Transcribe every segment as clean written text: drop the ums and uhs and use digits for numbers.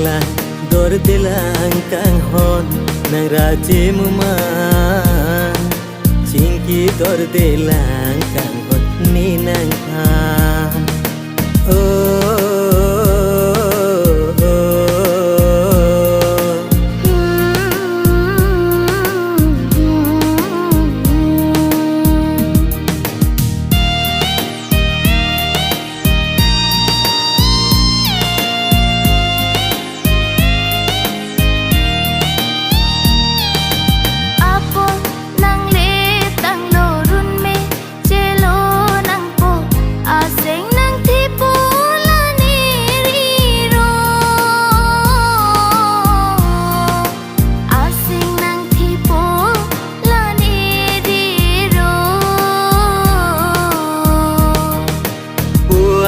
nanglah dor dilang kang hon nang raje muman cingki dor dilang kang hon ni nang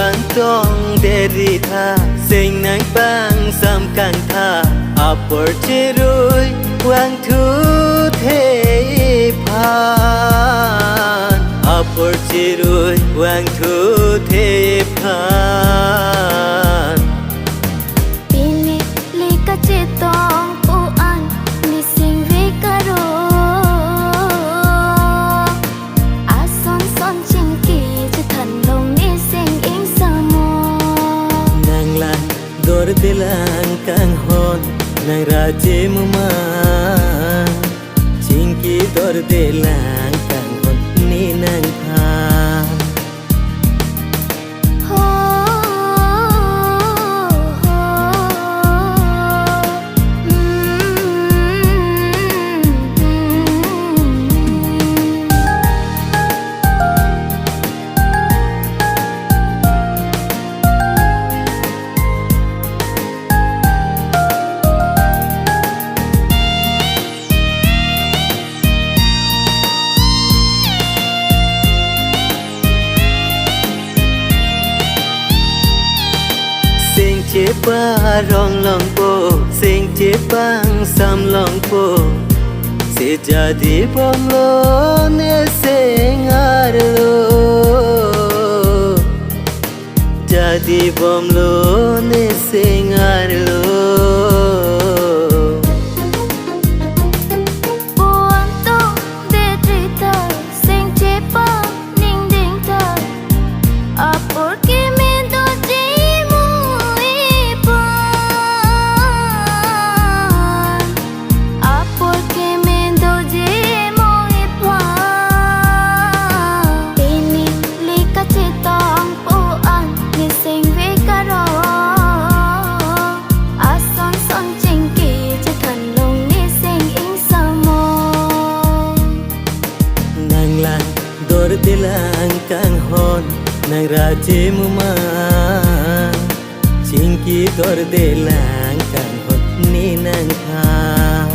pan tong deri tha sing nang bang sam kang tha apor chirui wang thu the phan apor chirui wang thu the phan pini lika chetong po an ni sing ve karo ason son chin ki je than long ni sing ing dor dilang kang hon nang raje muman cingki dor dilang kang hon ni nang pan chế ba rong long po sing chế bang sam long po se jadi bom lo ne sengar lo jadi bom lo ne sengar lo dor dilang kang hon nang raje muman cingki dor dilang kang hon ni nang pan